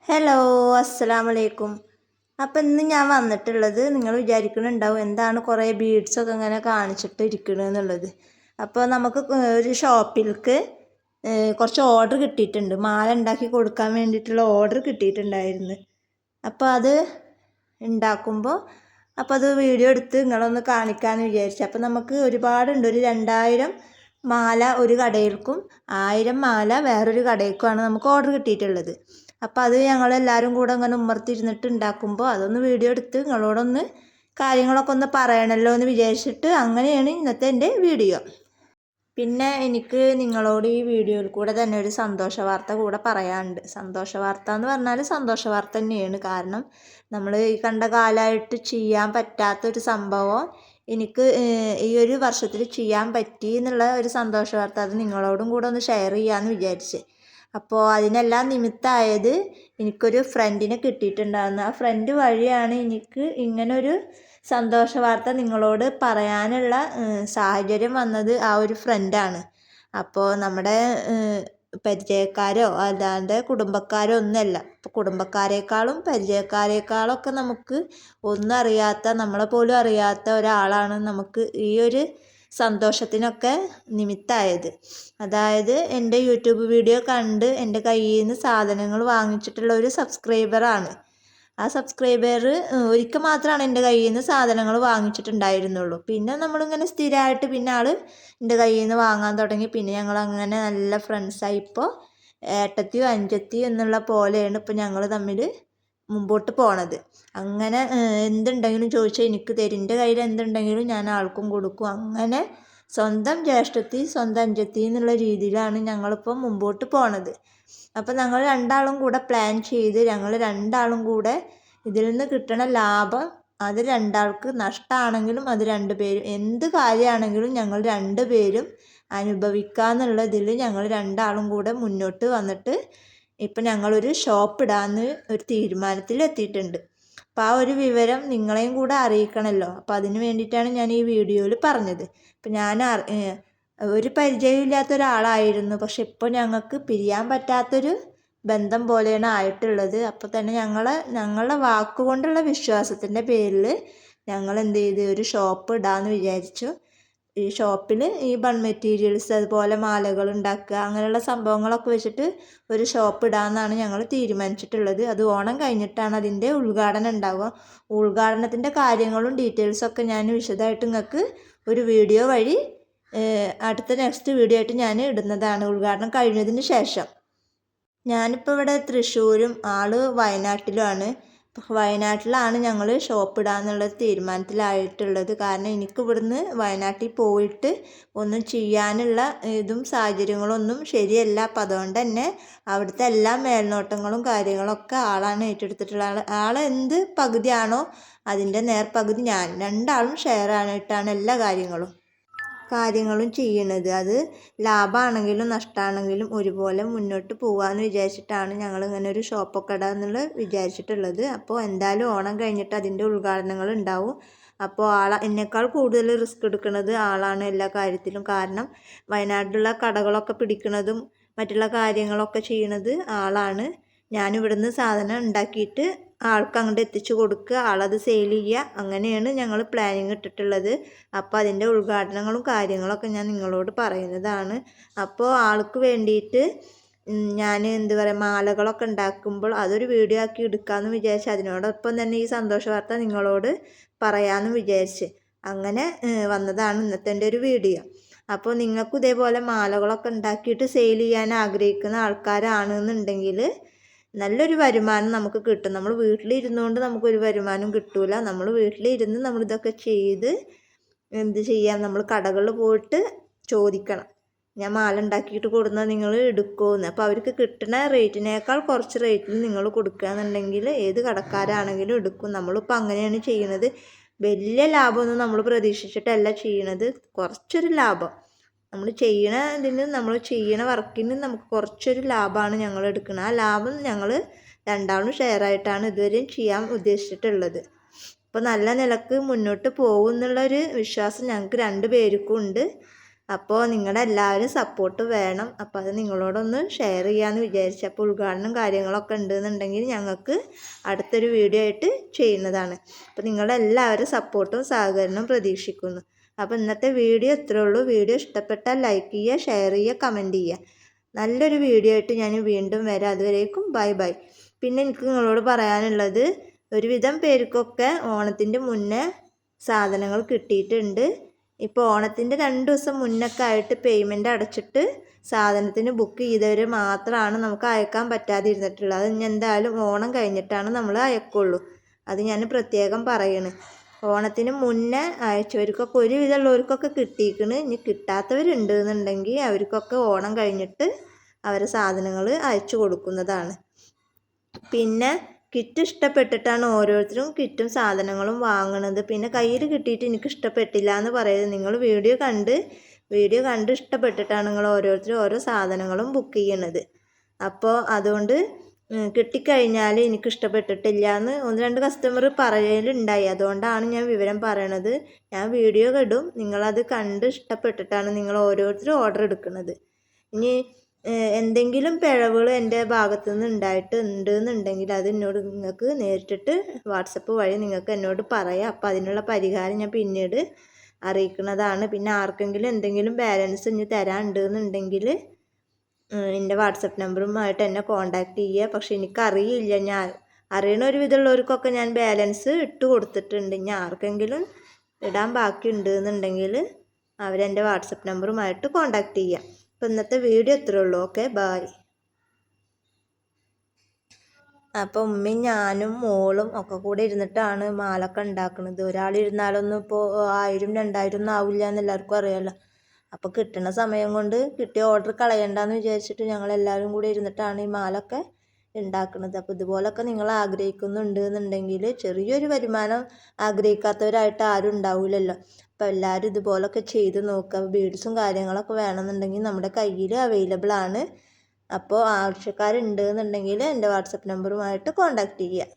Hello, അസ്സലാമു അലൈക്കും. അപ്പം ഇന്ന് ഞാൻ വന്നിട്ടുള്ളത് നിങ്ങൾ വിചാരിക്കുന്നുണ്ടാവും എന്താണ് കുറേ ബീഡ്സൊക്കെ ഇങ്ങനെ കാണിച്ചിട്ട് ഇരിക്കണമെന്നുള്ളത്. അപ്പോൾ നമുക്ക് ഒരു ഷോപ്പിലേക്ക് കുറച്ച് ഓർഡർ കിട്ടിയിട്ടുണ്ട്. മാല ഉണ്ടാക്കി കൊടുക്കാൻ വേണ്ടിയിട്ടുള്ള ഓർഡർ കിട്ടിയിട്ടുണ്ടായിരുന്നു. അപ്പോൾ അത് ഉണ്ടാക്കുമ്പോൾ അത് വീഡിയോ എടുത്ത് നിങ്ങളൊന്ന് കാണിക്കാമെന്ന് വിചാരിച്ചു. അപ്പോൾ നമുക്ക് ഒരുപാടുണ്ട്. ഒരു 2000 മാല ഒരു കടയിൽക്കും 1000 മാല വേറൊരു കടയിൽക്കുമാണ് നമുക്ക് ഓർഡർ കിട്ടിയിട്ടുള്ളത്. അപ്പോൾ അത് ഞങ്ങളെല്ലാവരും കൂടെ അങ്ങനെ ഉമ്മർത്തിരുന്നിട്ട് ഉണ്ടാക്കുമ്പോൾ അതൊന്ന് വീഡിയോ എടുത്ത് നിങ്ങളോടൊന്ന് കാര്യങ്ങളൊക്കെ ഒന്ന് പറയണമല്ലോ എന്ന് വിചാരിച്ചിട്ട് അങ്ങനെയാണ് ഇന്നത്തെ എൻ്റെ വീഡിയോ. പിന്നെ എനിക്ക് നിങ്ങളോട് ഈ വീഡിയോയിൽ കൂടെ തന്നെ ഒരു സന്തോഷ വാർത്ത കൂടെ പറയാനുണ്ട്. സന്തോഷ വാർത്ത എന്ന് പറഞ്ഞാൽ സന്തോഷ വാർത്ത തന്നെയാണ്. കാരണം നമ്മൾ ഈ കണ്ട കാലമായിട്ട് ചെയ്യാൻ പറ്റാത്തൊരു സംഭവം എനിക്ക് ഈ ഒരു വർഷത്തിൽ ചെയ്യാൻ പറ്റി എന്നുള്ള ഒരു സന്തോഷ വാർത്ത അത് നിങ്ങളോടും കൂടെ ഒന്ന് ഷെയർ ചെയ്യാമെന്ന് വിചാരിച്ച്. അപ്പോൾ അതിനെല്ലാം നിമിത്തമായത് എനിക്കൊരു ഫ്രണ്ടിനെ കിട്ടിയിട്ടുണ്ടായിരുന്നു. ആ ഫ്രണ്ട് വഴിയാണ് എനിക്ക് ഇങ്ങനൊരു സന്തോഷ വാർത്ത നിങ്ങളോട് പറയാനുള്ള സാഹചര്യം വന്നത്. ആ ഒരു ഫ്രണ്ടാണ്. അപ്പോൾ നമ്മുടെ പരിചയക്കാരോ അല്ലാണ്ട് കുടുംബക്കാരോ ഒന്നുമല്ല. ഇപ്പോൾ കുടുംബക്കാരേക്കാളും പരിചയക്കാരേക്കാളൊക്കെ നമുക്ക് ഒന്നും അറിയാത്ത, നമ്മളെ പോലും അറിയാത്ത ഒരാളാണ് നമുക്ക് ഈ ഒരു സന്തോഷത്തിനൊക്കെ നിമിത്തമായത്. അതായത് എൻ്റെ യൂട്യൂബ് വീഡിയോ കണ്ട് എൻ്റെ കയ്യിൽ നിന്ന് സാധനങ്ങൾ വാങ്ങിച്ചിട്ടുള്ള ഒരു സബ്സ്ക്രൈബറാണ്. ആ സബ്സ്ക്രൈബർ ഒരിക്കൽ മാത്രമാണ് എൻ്റെ കയ്യിൽ നിന്ന് സാധനങ്ങൾ വാങ്ങിച്ചിട്ടുണ്ടായിരുന്നുള്ളൂ. പിന്നെ നമ്മളിങ്ങനെ സ്ഥിരമായിട്ട് പിന്നെ ആൾ എൻ്റെ കയ്യിൽ നിന്ന് വാങ്ങാൻ തുടങ്ങി. പിന്നെ ഞങ്ങൾ അങ്ങനെ നല്ല ഫ്രണ്ട്സായി. ഇപ്പോൾ ഏട്ടത്തിയും അഞ്ചത്തിയും എന്നുള്ള പോലെയാണ് ഇപ്പോൾ ഞങ്ങൾ തമ്മിൽ മുമ്പോട്ട് പോണത്. അങ്ങനെ എന്തുണ്ടെങ്കിലും ചോദിച്ചാൽ എനിക്ക് തരും. എൻ്റെ കയ്യിൽ എന്തുണ്ടെങ്കിലും ഞാൻ ആൾക്കും കൊടുക്കും. അങ്ങനെ സ്വന്തം ജ്യേഷ്ഠത്തി സ്വന്തം അഞ്ചത്തി എന്നുള്ള രീതിയിലാണ് ഞങ്ങളിപ്പോൾ മുമ്പോട്ട് പോണത്. അപ്പോൾ ഞങ്ങൾ രണ്ടാളും കൂടെ പ്ലാൻ ചെയ്ത് ഞങ്ങൾ രണ്ടാളും കൂടെ ഇതിൽ നിന്ന് കിട്ടണ ലാഭം അത് രണ്ടാൾക്ക് നഷ്ടമാണെങ്കിലും അത് രണ്ടുപേരും എന്ത് കാര്യമാണെങ്കിലും ഞങ്ങൾ രണ്ടുപേരും അനുഭവിക്കാമെന്നുള്ളതിൽ ഞങ്ങൾ രണ്ടാളും കൂടെ മുന്നോട്ട് വന്നിട്ട് ഇപ്പം ഞങ്ങളൊരു ഷോപ്പ് ഇടാമെന്ന് ഒരു തീരുമാനത്തിൽ എത്തിയിട്ടുണ്ട്. അപ്പോൾ ആ ഒരു വിവരം നിങ്ങളെയും കൂടെ അറിയിക്കണമല്ലോ. അപ്പോൾ അതിന് വേണ്ടിയിട്ടാണ് ഞാൻ ഈ വീഡിയോയിൽ പറഞ്ഞത്. അപ്പം ഞാൻ ഒരു പരിചയമില്ലാത്ത ഒരാളായിരുന്നു. പക്ഷെ ഇപ്പോൾ ഞങ്ങൾക്ക് പിരിയാൻ പറ്റാത്തൊരു ബന്ധം പോലെയാണ് ആയിട്ടുള്ളത്. അപ്പോൾ തന്നെ ഞങ്ങളുടെ വാക്കുകൊണ്ടുള്ള വിശ്വാസത്തിൻ്റെ പേരിൽ ഞങ്ങൾ എന്ത് ചെയ്ത് ഒരു ഷോപ്പ് ഇടാമെന്ന് വിചാരിച്ചു. ഈ ഷോപ്പിൽ ഈ ബൺ മെറ്റീരിയൽസ് അതുപോലെ മാലകൾ ഉണ്ടാക്കുക അങ്ങനെയുള്ള സംഭവങ്ങളൊക്കെ വെച്ചിട്ട് ഒരു ഷോപ്പ് ഇടാമെന്നാണ് ഞങ്ങൾ തീരുമാനിച്ചിട്ടുള്ളത്. അത് ഓണം കഴിഞ്ഞിട്ടാണ് അതിൻ്റെ ഉദ്ഘാടനം ഉണ്ടാവുക. ഉദ്ഘാടനത്തിൻ്റെ കാര്യങ്ങളും ഡീറ്റെയിൽസൊക്കെ ഞാൻ വിശദമായിട്ട് നിങ്ങൾക്ക് ഒരു വീഡിയോ വഴി അടുത്ത നെക്സ്റ്റ് വീഡിയോ ആയിട്ട് ഞാൻ ഇടുന്നതാണ് ഉദ്ഘാടനം കഴിഞ്ഞതിന് ശേഷം. ഞാനിപ്പോൾ ഇവിടെ തൃശ്ശൂരും ആൾ വയനാട്ടിലുമാണ്. വയനാട്ടിലാണ് ഞങ്ങൾ ഷോപ്പ് ഇടാമെന്നുള്ള തീരുമാനത്തിലായിട്ടുള്ളത്. കാരണം എനിക്ക് ഇവിടുന്ന് വയനാട്ടിൽ പോയിട്ട് ഒന്നും ചെയ്യാനുള്ള ഇതും സാഹചര്യങ്ങളൊന്നും ശരിയല്ല. അപ്പം അതുകൊണ്ട് തന്നെ അവിടുത്തെ എല്ലാ മേൽനോട്ടങ്ങളും കാര്യങ്ങളൊക്കെ ആളാണ് ഏറ്റെടുത്തിട്ടുള്ള ആൾ എന്ത് പകുതിയാണോ അതിൻ്റെ നേർപകുതി ഞാൻ. രണ്ടാളും ഷെയർ ആയിട്ടാണ് എല്ലാ കാര്യങ്ങളും ചെയ്യണത്. അത് ലാഭമാണെങ്കിലും നഷ്ടമാണെങ്കിലും ഒരുപോലെ മുന്നോട്ട് പോകാമെന്ന് വിചാരിച്ചിട്ടാണ് ഞങ്ങളിങ്ങനെ ഒരു ഷോപ്പൊക്കെ ഇടാമെന്നുള്ളത് വിചാരിച്ചിട്ടുള്ളത്. അപ്പോൾ എന്തായാലും ഓണം കഴിഞ്ഞിട്ട് അതിൻ്റെ ഉദ്ഘാടനങ്ങൾ ഉണ്ടാവും. അപ്പോൾ എന്നെക്കാൾ കൂടുതൽ റിസ്ക് എടുക്കുന്നത് ആളാണ് എല്ലാ കാര്യത്തിലും. കാരണം വയനാട്ടിലുള്ള കടകളൊക്കെ പിടിക്കുന്നതും മറ്റുള്ള കാര്യങ്ങളൊക്കെ ചെയ്യണത് ആളാണ്. ഞാനിവിടുന്ന് സാധനം ഉണ്ടാക്കിയിട്ട് ആൾക്ക് അങ്ങോട്ട് എത്തിച്ചു കൊടുക്കുക, ആളത് സെയിൽ ചെയ്യുക, അങ്ങനെയാണ് ഞങ്ങൾ പ്ലാനിങ് ഇട്ടിട്ടുള്ളത്. അപ്പോൾ അതിൻ്റെ ഉദ്ഘാടനങ്ങളും കാര്യങ്ങളൊക്കെ ഞാൻ നിങ്ങളോട് പറയുന്നതാണ്. അപ്പോൾ ആൾക്ക് വേണ്ടിയിട്ട് ഞാൻ മാലകളൊക്കെ ഉണ്ടാക്കുമ്പോൾ അതൊരു വീഡിയോ ആക്കി എടുക്കാമെന്ന് വിചാരിച്ച് അതിനോടൊപ്പം തന്നെ ഈ സന്തോഷ വാർത്ത നിങ്ങളോട് പറയാമെന്ന് വിചാരിച്ച് അങ്ങനെ വന്നതാണ് ഇന്നത്തെ എൻ്റെ ഒരു വീഡിയോ. അപ്പോൾ നിങ്ങൾക്കും ഇതേപോലെ മാലകളൊക്കെ ഉണ്ടാക്കിയിട്ട് സെയിൽ ചെയ്യാൻ ആഗ്രഹിക്കുന്ന ആൾക്കാരാണെന്നുണ്ടെങ്കിൽ നല്ലൊരു വരുമാനം നമുക്ക് കിട്ടും. നമ്മൾ വീട്ടിലിരുന്നുകൊണ്ട് നമുക്കൊരു വരുമാനം കിട്ടൂല. നമ്മൾ വീട്ടിലിരുന്ന് നമ്മളിതൊക്കെ ചെയ്ത് എന്ത് ചെയ്യാം, നമ്മൾ കടകളിൽ പോയിട്ട് ചോദിക്കണം, ഞാൻ മാല ഉണ്ടാക്കിയിട്ട് കൊടുന്നാൽ നിങ്ങൾ എടുക്കുമെന്ന്. അപ്പോൾ അവർക്ക് കിട്ടുന്ന റേറ്റിനേക്കാൾ കുറച്ച് റേറ്റിൽ നിങ്ങൾ കൊടുക്കുകയെന്നുണ്ടെങ്കിൽ ഏത് കടക്കാരാണെങ്കിലും എടുക്കും. നമ്മളിപ്പോൾ അങ്ങനെയാണ് ചെയ്യുന്നത്. വലിയ ലാഭമൊന്നും നമ്മൾ പ്രതീക്ഷിച്ചിട്ടല്ല ചെയ്യണത്. കുറച്ചൊരു ലാഭം നമ്മൾ ചെയ്യണ വർക്കിന് നമുക്ക് കുറച്ചൊരു ലാഭമാണ് ഞങ്ങൾ എടുക്കുന്നത്. ആ ലാഭം ഞങ്ങൾ രണ്ടാളും ഷെയർ ആയിട്ടാണ് ഇതുവരെയും ചെയ്യാൻ ഉദ്ദേശിച്ചിട്ടുള്ളത്. അപ്പോൾ നല്ല നിലക്ക് മുന്നോട്ട് പോകും എന്നുള്ളൊരു വിശ്വാസം ഞങ്ങൾക്ക് രണ്ടു പേർക്കും ഉണ്ട്. അപ്പോൾ നിങ്ങളുടെ എല്ലാവരും സപ്പോർട്ട് വേണം. അപ്പോൾ അത് നിങ്ങളോടൊന്ന് ഷെയർ ചെയ്യാമെന്ന് വിചാരിച്ചു. അപ്പോൾ ഉദ്ഘാടനം കാര്യങ്ങളൊക്കെ ഉണ്ടെന്നുണ്ടെങ്കിൽ ഞങ്ങൾക്ക് അടുത്തൊരു വീഡിയോ ആയിട്ട് ചെയ്യുന്നതാണ്. അപ്പോൾ നിങ്ങളെല്ലാവരും സപ്പോർട്ടും സഹകരണവും പ്രതീക്ഷിക്കുന്നു. അപ്പോൾ ഇന്നത്തെ വീഡിയോ ഇത്രയേ ഉള്ളൂ. വീഡിയോ ഇഷ്ടപ്പെട്ടാൽ ലൈക്ക് ചെയ്യുക, ഷെയർ ചെയ്യുക, കമൻറ്റ് ചെയ്യുക. നല്ലൊരു വീഡിയോ ആയിട്ട് ഞാൻ വീണ്ടും വരാം. അതുവരേക്കും ബൈ ബൈ. പിന്നെ എനിക്ക് നിങ്ങളോട് പറയാനുള്ളത്, ഒരുവിധം പേർക്കൊക്കെ ഓണത്തിൻ്റെ മുന്നേ സാധനങ്ങൾ കിട്ടിയിട്ടുണ്ട്. ഇപ്പോൾ ഓണത്തിൻ്റെ 2 ദിവസം മുന്നൊക്കെ ആയിട്ട് പേയ്മെൻറ്റ് അടച്ചിട്ട് സാധനത്തിന് ബുക്ക് ചെയ്തവർ മാത്രമാണ് നമുക്ക് അയക്കാൻ പറ്റാതെ ഇരുന്നിട്ടുള്ളത്. അത് ഇനി എന്തായാലും ഓണം കഴിഞ്ഞിട്ടാണ് നമ്മൾ അയക്കുള്ളൂ. അത് ഞാൻ പ്രത്യേകം പറയണ്. ഓണത്തിന് മുന്നേ അയച്ചവർക്കൊക്കെ ഒരുവിധമുള്ളവർക്കൊക്കെ കിട്ടിയിരിക്കണ്. ഇനി കിട്ടാത്തവരുണ്ട് എന്നുണ്ടെങ്കിൽ അവർക്കൊക്കെ ഓണം കഴിഞ്ഞിട്ട് അവരെ സാധനങ്ങൾ അയച്ചു കൊടുക്കുന്നതാണ്. പിന്നെ കിറ്റ് ഇഷ്ടപ്പെട്ടിട്ടാണ് ഓരോരുത്തരും കിറ്റും സാധനങ്ങളും വാങ്ങണത്. പിന്നെ കയ്യിൽ കിട്ടിയിട്ട് എനിക്ക് ഇഷ്ടപ്പെട്ടില്ല എന്ന് പറയരുത്. നിങ്ങൾ വീഡിയോ കണ്ട് ഇഷ്ടപ്പെട്ടിട്ടാണ് നിങ്ങൾ ഓരോരുത്തരും ഓരോ സാധനങ്ങളും ബുക്ക് ചെയ്യണത്. അപ്പോൾ അതുകൊണ്ട് കിട്ടിക്കഴിഞ്ഞാൽ എനിക്ക് ഇഷ്ടപ്പെട്ടിട്ടില്ല എന്ന് 1-2 കസ്റ്റമർ പറയലുണ്ടായി. അതുകൊണ്ടാണ് ഞാൻ വിവരം പറയണത്. ഞാൻ വീഡിയോ ഇടും, നിങ്ങളത് കണ്ട് ഇഷ്ടപ്പെട്ടിട്ടാണ് നിങ്ങൾ ഓരോരുത്തരും ഓർഡർ എടുക്കുന്നത്. ഇനി എന്തെങ്കിലും പിഴവുകൾ എൻ്റെ ഭാഗത്തു നിന്ന് ഉണ്ടായിട്ടുണ്ട് എന്നുണ്ടെങ്കിൽ അത് നിങ്ങൾക്ക് നേരിട്ടിട്ട് വാട്സപ്പ് വഴി നിങ്ങൾക്ക് എന്നോട് പറയാം. അപ്പോൾ അതിനുള്ള പരിഹാരം ഞാൻ പിന്നീട് അറിയിക്കുന്നതാണ്. പിന്നെ ആർക്കെങ്കിലും എന്തെങ്കിലും ബാലൻസ് ഇനി തരാനുണ്ട് എന്നുണ്ടെങ്കിൽ എൻ്റെ വാട്സപ്പ് നമ്പറുമായിട്ട് എന്നെ കോൺടാക്റ്റ് ചെയ്യുക. പക്ഷെ എനിക്കറിയില്ല, ഞാൻ അറിയണ ഒരു വിധമുള്ളവർക്കൊക്കെ ഞാൻ ബാലൻസ് ഇട്ട് കൊടുത്തിട്ടുണ്ട്. ഇനി ആർക്കെങ്കിലും ഇടാൻ ബാക്കിയുണ്ട് എന്നുണ്ടെങ്കിൽ അവരെൻ്റെ വാട്സപ്പ് നമ്പറുമായിട്ട് കോൺടാക്റ്റ് ചെയ്യുക. അപ്പോൾ ഇന്നത്തെ വീഡിയോ ഇത്രയേ ഉള്ളൂ. Okay, bye. അപ്പോൾ ഉമ്മയും ഞാനും മോളും ഒക്കെ കൂടെ ഇരുന്നിട്ടാണ് മാലൊക്കെ ഉണ്ടാക്കുന്നത്. ഒരാളിരുന്നാലൊന്നും ഇപ്പോൾ 1000-2000 ഒന്നും ആവില്ല എന്ന് എല്ലാവർക്കും അറിയാമല്ലോ. അപ്പോൾ കിട്ടുന്ന സമയം കൊണ്ട് കിട്ടിയ ഓർഡർ കളയണ്ടെന്ന് വിചാരിച്ചിട്ട് ഞങ്ങളെല്ലാവരും കൂടി ഇരുന്നിട്ടാണ് ഈ മാലൊക്കെ ഉണ്ടാക്കുന്നത്. അപ്പോൾ ഇതുപോലൊക്കെ നിങ്ങൾ ആഗ്രഹിക്കുന്നുണ്ട് എന്നുണ്ടെങ്കിൽ, ചെറിയൊരു വരുമാനം ആഗ്രഹിക്കാത്തവരായിട്ട് ആരും ഉണ്ടാവില്ലല്ലോ. അപ്പോൾ എല്ലാവരും ഇതുപോലൊക്കെ ചെയ്ത് നോക്കുക. ബീഡ്സും കാര്യങ്ങളൊക്കെ വേണമെന്നുണ്ടെങ്കിൽ നമ്മുടെ കയ്യിൽ അവൈലബിൾ ആണ്. അപ്പോൾ ആവശ്യക്കാരുണ്ട് എന്നുണ്ടെങ്കിൽ എൻ്റെ വാട്സപ്പ് നമ്പറുമായിട്ട് കോൺടാക്റ്റ് ചെയ്യുക.